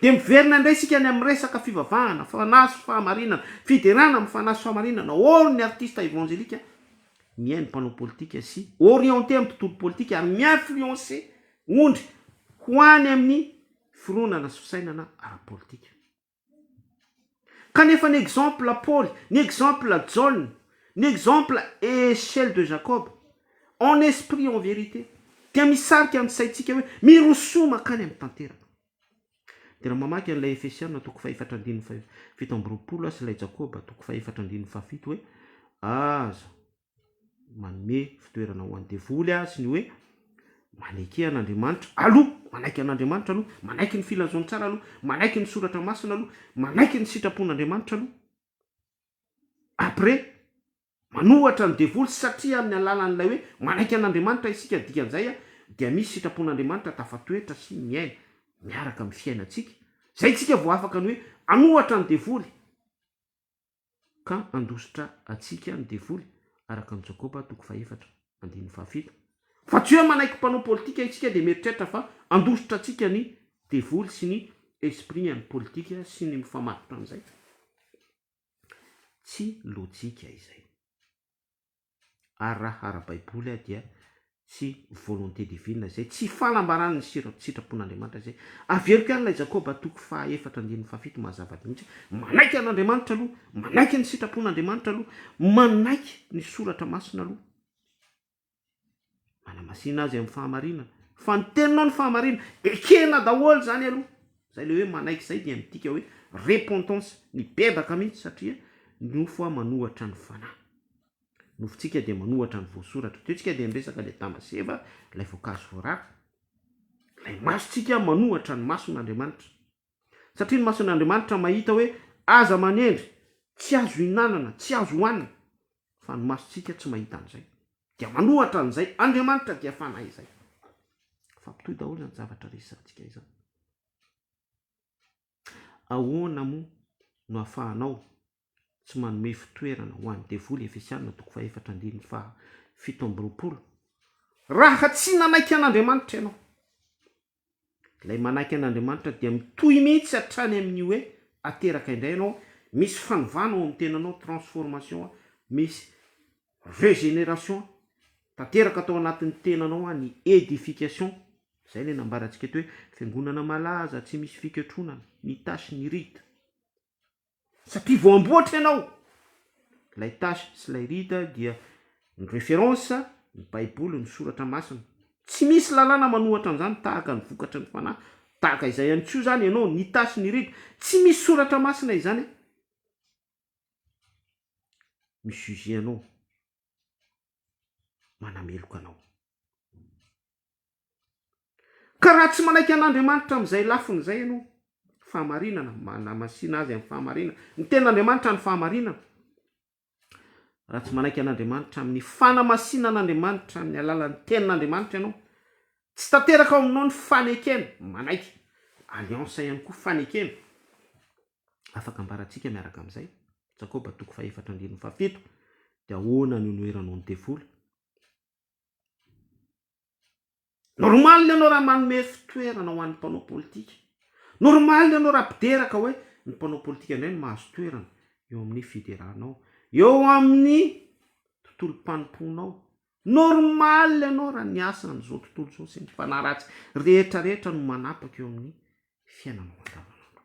[SPEAKER 1] Dia miverina indray sika ny amin'ny resaka fivavahana, fanahy sy fahamarinana, fiderana amin'ny fanahy sy fahamarinana. Or ny artista evangelika mihaino mpanao politika sy orienté amin'ny tontolo politika ary mi-influencer ondry ho any amin'ny fironana sy fisainana ara-politika. Kanefa ny exemple Paul, ny exemple John, ny exemple échelle de Jacob, en esprit en vérité, dia misarika amin'ny saintsika hoe miroso makany amin'ny tanteraka. Dia raha mamaky an'ilay Efesiana toko 4:7 sy ilay Jakoba toko 4:7 hoe aza manome fitoerana ho an'ny devoly sy ny hoe manaiky an'Andriamanitra aloha, manaiky an'Andriamanitra aloha, manaiky ny filazontsara aloha, manaiky ny soratra masina aloha, manaiky ny sitrapon'Andriamanitra aloha. Après manohatra ny devoly, satria amin'ny alalan'ilay hoe manaiky an'Andriamanitra isika dikan'izay dia misy sitrapon'Andriamanitra tafatoetra sy miaina miaraka amin'ny fiainantsika. Zay tsika vao afaka ny hoe anohatra ny devoly ka andositra atsika ny devoly araka ny Jakoba toko 4:7. Fa tsy hoe manaiky mpanao politika isika dia mieritreritra fa andositra atsika ny devoly sy ny esprit ny politika sy ny mifamatotra amin'izay. Tsy lojika izay. Ary raha ara-baiboly dia tsy volonté divine zay, tsy fahalambarana ny sitrapon'Andriamanitra zay. Averiko ihany ilay Jakoba toko 4:7 mazava mihitsy. Manaiky an'Andriamanitra aloha, manaiky ny sitrapon'Andriamanitra aloha, manaiky ny soratra masina aloha. Manamasina azy amin'ny fahamarinana. Fa ny teninao ny fahamarinana, ekena daholo zany aloha. Zay le hoe manaiky zay dia mitika hoe repentance, ny bebaka mihitsy, satria nofo manohatra ny fanahy. Nofontsika dia manohatra ny voasoratra. Teo tsika dia niresaka ilay tamaseva, ilay voankazo voarara. Ilay masontsika manohatra ny mason'Andriamanitra. Satria ny mason'Andriamanitra mahita hoe aza manendry, tsy azo hinanana, tsy azo hohanina. Fa ny masontsika tsy mahita an'izay. Dia manohatra an'izay, Andriamanitra dia fanahy izay. Fampitohy daholo ny zavatra resantsika izany. Ahoana moa no ahafahanao tsy manome fitoerana ho an'ny devoly, Efesiana toko 4:7, raha tsy nanaiky an'Andriamanitra ianao. Ilay manaiky an'Andriamanitra dia mitohy mihitsy hatrany amin'ny hoe ateraka indray ianao, misy fanovana ao amin'ny tenanao, transformation, misy régénération, tanteraka atao anatin'ny tenanao ny édification. Zay ilay nambarantsika eto hoe fiangonana malaza tsy misy fiketronana, ny tasy ny rita. Satria vao amboatra ianao, ilay tasy sy ilay rita dia ny référence, ny baiboly, ny soratra masina. Tsy misy lalàna manohatra an'izany tahaka ny vokatra ny fanahy. Tahaka izay ihany koa zany ianao, ny tasy ny rita, tsy misy soratra masina izany. Mijuger anao, manameloka anao. Ka raha tsy manaiky an'Andriamanitra amin'izay lafiny izay ianao, fahamarinana, manamasina azy amin'ny fahamarinana, ny ten'Andriamanitra ny fahamarinana. Raha tsy manaiky an'Andriamanitra amin'ny fanamasinan'Andriamanitra amin'ny alalan'ny tenin'Andriamanitra ianao, tsy tanteraka ao aminao ny fanekena, manaiky. alliance ihany koa fanekena afaka ambaratsika miaraka amin'izay Jakoba 4:7 dia ahoana ny noeranao ny devoly. Normal ianao raha manome fitoerana ho an'ny mpanao politika. Normal ianao raha ampideraka hoe ny mpanao politika indray no mahazo toerana eo amin'ny federanao, eo amin'ny tontolo mpanomponao. Normal ianao raha ny asana zao tontolo zao sy ny mpanaratsy rehetrarehetra no manapaka eo amin'ny fiainanao andavanandro.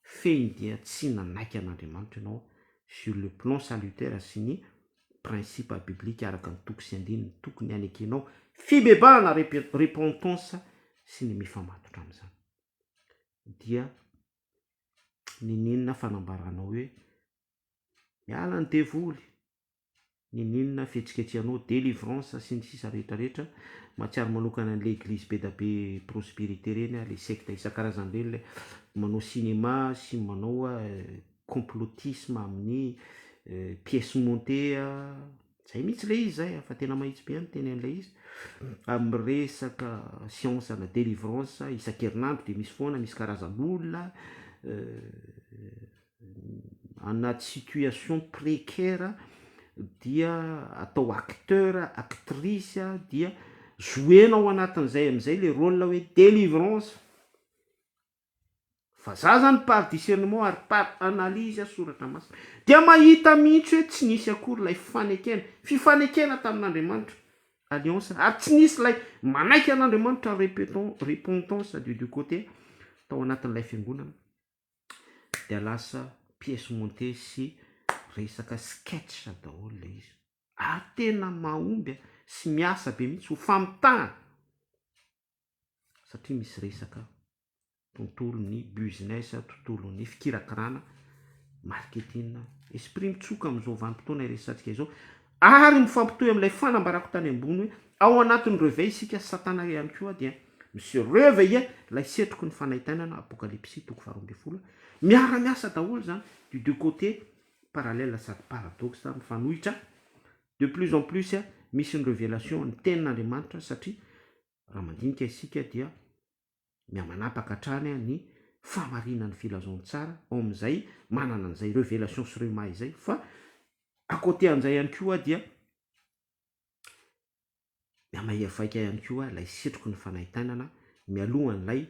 [SPEAKER 1] Feny dia tsy nanaiky an'Andriamanitra ianao sur le plan salutaire sy ny principe biblique araka ny toko sy andininy tokony anekenao fibebahana repentance sy ny mifamatotra amin'izany. Dia nininona fanambaranao hoe miala ny devoly, nininona fihetsiketsehanao délivrance sy ny sisa rehetrarehetra mahatsiaro manokana an'le église be da be prospérité reny le secte isan-karazany reny le manao cinéma sy manao complotisme amin'ny pièce montée zay mihitsy le izy zay fa tena mahitsy be any teny an'le izy amin'ny resaka science na délivrance isan-kerinandro de misy foana misy karazan'olona anaty situation précaire dia atao acteur actrice dia jouenao anatin'izay amin'izay le rôle hoe délivrance. Fa za zany par discernement ary par analyse soratra masina dia mahita mihitsy hoe tsy nisy akory lay fifanekena tamin'Andriamanitra alliance ary tsy nisy lay manaiky an'Andriamanitra repentance du deux côtés tao anatin'ilay fiangonana dia lasa pièce montée sy resaka sketch daholo le izy. Tena mahomby sy miasa be mihitsy ho famitana satria misy resaka tontolon'ny business, tontolon'ny fikirakirana, marketing, esprit mitsoka amin'izao vanim-potoana iresantsika izao ary mifampitohy amin'ilay fanambarako tany ambony hoe ao anatin'ny réveil isika satana ihany koa dia monsieur réveillé lay setroko ny fanaitainana apocalypse 2:12 miara-miasa daholo zany du deux côtés parallèle sady paradoxe mifanohitra de plus en plus misy ny révélation ny tenin'Andriamanitra satria raha mandinika isika dia miamanapaka hatrany ny famarinan'ny filazaony tsara ao amin'izay manana an'izay révélation sy rema izay fa akote an'izay ihany koa dia miamahiavaika ihany koa lay setroko ny fanaitainana mialohan'ilay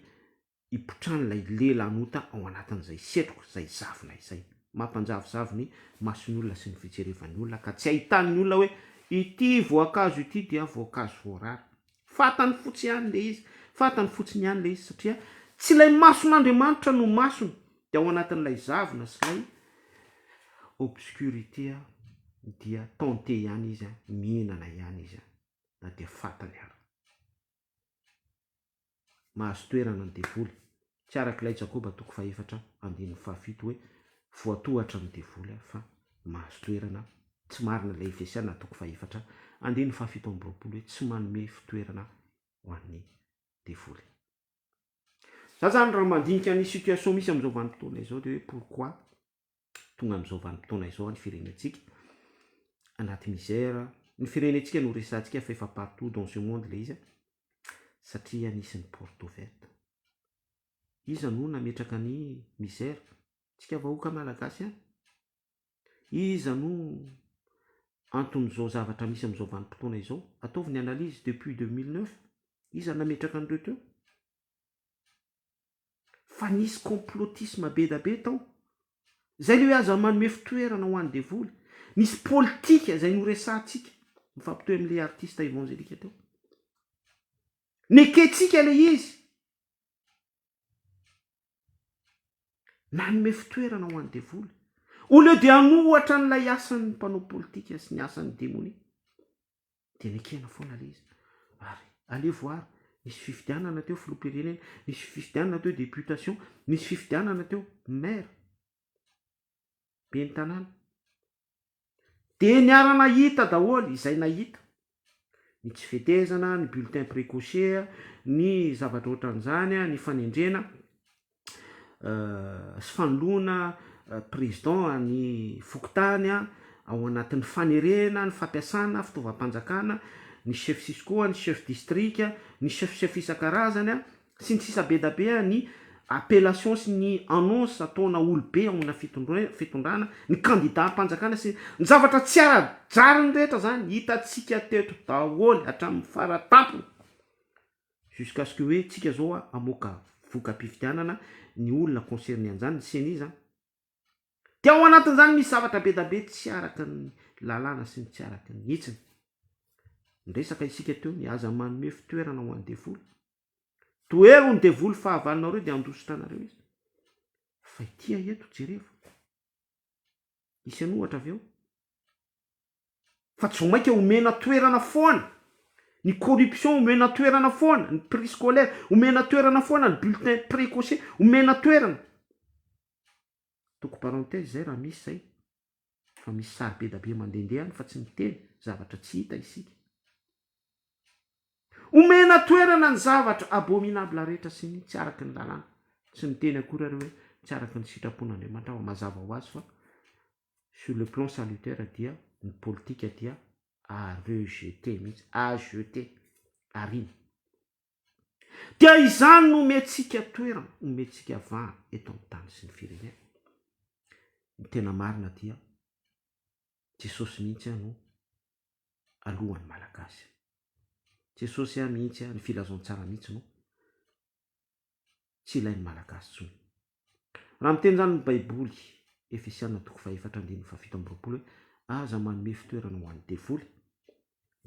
[SPEAKER 1] hipotrany lay lelanota ao anatin'izay setroko zay zavona izay mampanjavozavo ny masony olona sy ny fitserevan'ny olona ka tsy ahitany olona hoe ity voankazo ity dia voankazo voarary. Fatany fotsy ihany le izy, fatany fotsiny ihany le izy satria tsy lay mason'Andriamanitra no masony dia ao anatin'ilay zavona sy lay obscurité dia tenté ihany izy mihinana ihany izy na dia fatany ary. Mahazo toerana ny devoly tsy arak'ilay Jakoba 4:7 hoe voatohatra ny devoly fa mahazo toerana tsy marina ilay Efesiana 4:7 hoe tsy manome fitoerana ho an'ny devoly. Za zany raha mandinika ny situation misy amin'izao vanim-potoana izao de hoe pourquoi tonga amin'izao vanim-potoana izao ny firenentsika anaty misère, ny firenentsika no resantsika fa efa partout dans ce monde le izy satria nisy ny porte ouverte. Iza no nametraka ny misère? Tsika vahoaka malagasy any. Iza no anton'izao zavatra misy amin'izao vanim-potoana izao? Ataovy ny analyse depuis 2009. Iza nametraka an'ireo teo? Fa nisy complotisme be da be tao. Zay le hoe aza manome fitoerana ho an'ny devoly. Nisy politika zay no resantsika mifampitohy amin'ilay artiste évangélika teo. Neketsika le izy. Nanome fitoerana ho an'ny devoly. Au lieu de hanohatra n'ilay asan'ny mpanao politika sy ny asan'ny démonie. Dia nekena foana le izy. Ary allez voir, nisy fifidianana teo filoham-pirenena, nisy fifidianana teo députation, nisy fifidianana teo maire. Be ny tanàna. De niara nahita daholo izay nahita. Ny tsy fetezana, ny bulletin précoché, ny zavatra ohatran'izany, ny fanendrena, sy fanoloana président ny fokotany ao anatin'ny fanerena, ny fampiasana, fitaovam-panjakana, ny chef Cisco, ny chef district, ny chef isan-karazany sy ny sisa be da be ny appellation sy ny annonce ataona olobe amina fitondrana ny candidat mpanjakana sy ny zavatra tsy ara-jariny rehetra zany hitatsika teto daholy hatramin'ny faratampony jusqu'à ce que hoe tsika zao amoaka voka-pifidianana ny olona concerné an'izany ny seni zany dia ao anatin'izany misy zavatra be da be tsy araka ny lalàna sy ny tsy araka ny hitsiny ndresaka isika teo ny aza manome fitoerana ho an'ny devoly toero ny devoly fahavalinareo dia andositranareo izy fa itia eto jereva isy anohatra avy eo fa tsy vomaika omena toerana foana ny corruption omena toerana foana ny prix scolaire omena toerana foana ny bulletin précoce omena toerana toko parenthèse zay raha misy zay fa misy sary be da be mandendehany fa tsy miteny zavatra tsy hita isika omena toerana ny zavatra abominable rehetra sy ny tsy araky ny lalàna tsy miteny akory ary hoe tsy araky ny sitrapon'Andriamanitra mazava ho azy fa sur le plan salutaire dia ny politika dia a rejeté mihitsy a jeté arina dia izany no omentsika toerana omentsika vahana eto amin'ny tany sy ny firenena ny tena marina dia Jesosy mihitsy no alohan'ny malagasy Jesosy mihitsy ny filazantsara mihitsy no tsy ilain'ny malagasy tsony raha miteny zany ny baiboly Efesiana 4:7-7 aza manome fitoerana ho an'ny devoly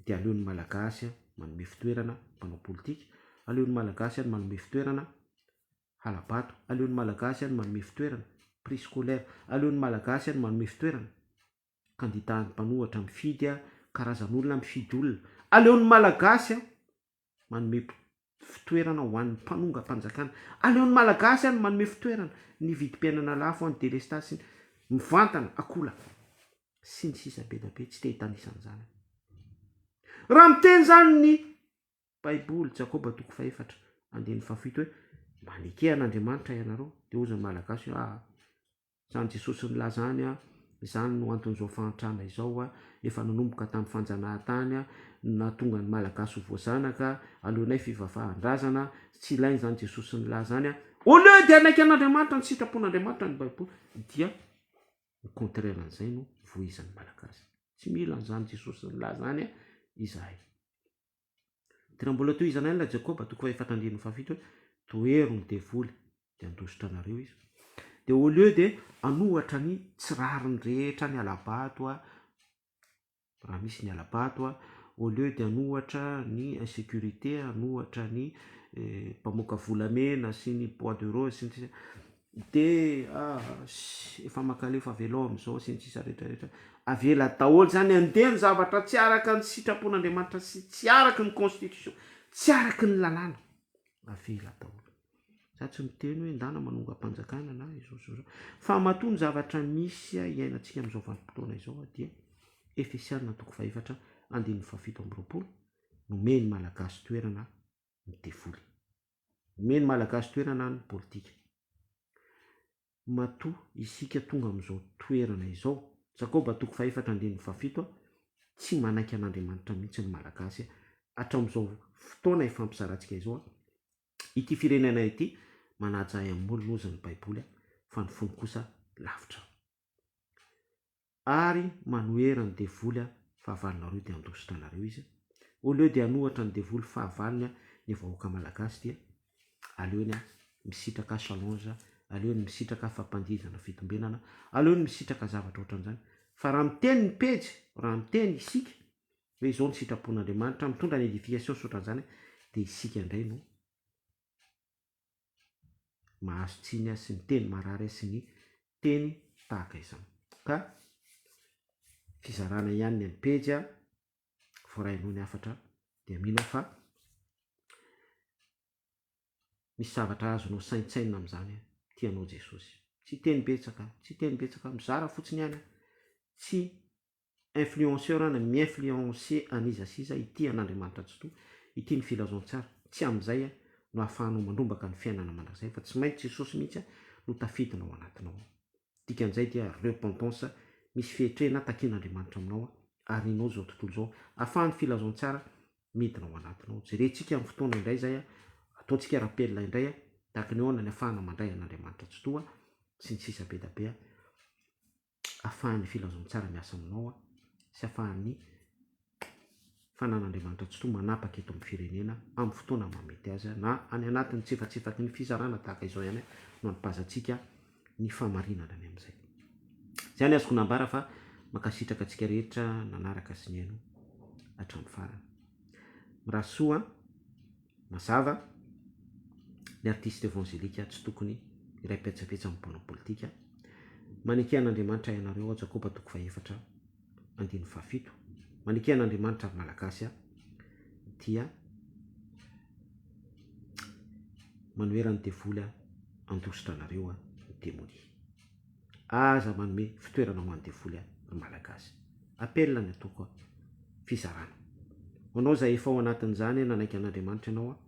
[SPEAKER 1] dia aleon'ny malagasy manome fitoerana mpanao politika aleon'ny malagasy manome fitoerana halabato aleon'ny malagasy manome fitoerana prix scolaire aleon'ny malagasy manome fitoerana candidat mpanohatra mifidy karazan'olona mifidy olona aleon'ny malagasy manome fitoerana ho an'ny mpanonga mpanjakana aleon'ny malagasy manome fitoerana ny vidim-piainana lafo an'ny délestasy mivantana akola sy ny sisa be da be tsy te hitanisan'izany raha miteny zany ny baiboly Jakoba 4:7 hoe manekehana ianareo dia ozany malagasy zany Jesosy nilaza any izany no anton'izao fahantrana izao efa nanomboka tamin'ny fanjanahantany natonga ny malagasy ho voazanaka aleonay fivavahan-drazana tsy ilainy zany Jesosy nilaza any au lieu dia anaiky an'Andriamanitra ny sitrapon'Andriamanitra ny baiboly dia ny contraire an'izay no voizan'ny malagasy tsy mila an'izany Jesosy nilaza any izahay tena mbola toy izany la Jakoba 4:7 hoe toero ny devoly dia andositra anareo izy dia au lieu dia anohatra ny tsirariny rehetra ny alabato raha misy ny alabato au lieu dia anohatra ny insécurité anohatra ny mpamoaka volamena sy ny bois de rose sy ny dia efa makalefa velao amin'izao sy ny sisa rehetrarehetra avela daholo zany andeny zavatra tsy araka ny sitrapon'Andriamanitra sy tsy araky ny constitution tsy araky ny lalàna avela daholo za tsy miteny hoe ndana manonga mpanjakana na izao fa matoa ny zavatra misy iainantsika amin'izao vanim-potoana izao dia Efesiana 4:7 nomeny malagasy toerana ny devoly nomeny malagasy toerana ny politika matoa isika tonga amin'izao toerana izao Jakoba 4:7 tsy manaiky an'Andriamanitra mihitsy ny malagasy hatramin'izao fotoana ifampizarantsika izao ity firenena ity manaja amin'olona ozy ny baiboly fa ny fony kosa lavitra ary manohera ny devoly fahavalinareo dia andositra anareo izy au lieu dia anohatra ny devoly fahavaliny ny vahoaka malagasy dia aleony misitraka challenge aleony misitraka fampandihizana fitombenana aleony misitraka zavatra ohatran'izany fa raha miteny ny pejy raha miteny isika hoe izao ny sitrapon'Andriamanitra mitondra ny édification sy ohatran'izany dia isika indray no mahazo tsiny sy ny teny marary sy ny teny tahaka izany ka fizarana ihany ny pejy voarahinao ny afatra dia mino fa misy zavatra azonao saintsaina amin'izany tianao Jesosy tsy teny betsaka mizara fotsiny ihany tsy influenceur na mi-influencer anizasiza ity an'Andriamanitra tsy to ity ny filazantsara tsy amin'izay no ahafahanao mandrombaka ny fiainana mandrakizay fa tsy maintsy Jesosy mihitsy no tafidina ao anatinao dikan'izay dia repentance misy fehitrena takian'Andriamanitra aminao ary inao zao tontolo zao ahafahan'ny filazantsara midina ao anatinao jerentsika amin'ny fotoana indray zay ataontsika rappel indray tahaka ny ahoana ny ahafahana mandray an'Andriamanitra tsy toa sy ny sisa be da be ahafahan'ny filazona tsara miasa aminao sy ahafahan'ny fanan'Andriamanitra tsy toa manapaka eto amin'ny firenena amin'ny fotoana mamety azy na any anatin'ny tsefatsefaky ny fizarana tahaka izao ihany no anipazantsika ny famarinana ny amin'izay. Zany azoko nambara fa makasitraka antsika rehetra nanaraka sy ny eno hatramin'ny farany. Mirahasoa mazava ny artiste évangélika tsy tokony iray petsapetsa amin'ny mponina politika. Manekena an'Andriamanitra ianareo Jakoba 4:7. Manekena an'Andriamanitra ary malagasy dia manoera ny devoly andositra anareo ny démonie. Aza manome fitoerana ho an'ny devoly ny malagasy. Appel ny ataoko fizarana. Hoanao zay efa ao anatin'izany nanaiky an'Andriamanitra ianao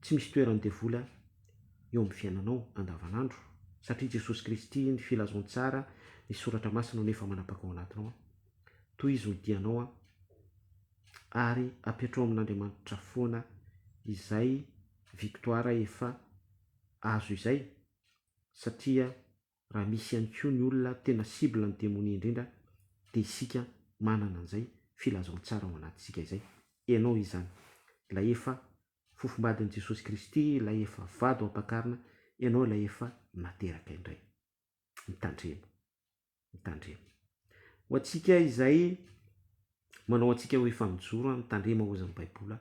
[SPEAKER 1] tsy misy toeran'ny devoly eo amin'ny fiainanao andavanandro satria Jesosy Kristy ny filazontsara ny soratra masina no efa manapaka ao anatinao toy izy ho dianao ary apetrao amin'Andriamanitra foana izay victoire efa azo izay satria raha misy ihany koa ny olona tena cible ny démonie indrindra dia isika manana an'izay filazontsara ao anatintsika izay ianao izany ilay efa fofombadin'i Jesosy Kristy ilay efa vado ampakarina ianao ilay efa nateraka indray mitandrema ho antsika izay manao antsika ho efa mijoro mitandrema ozan'ny baibola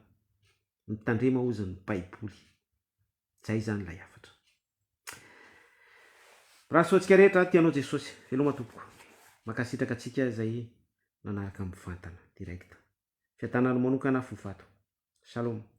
[SPEAKER 1] mitandrema ozan'ny baiboly zay zany ilay afatra. Raha soantsika rehetra tianao Jesosy veloma tompoko makasitraka antsika izay nanaraka mivantana direkta fiatanana manokana fofato. Shalom.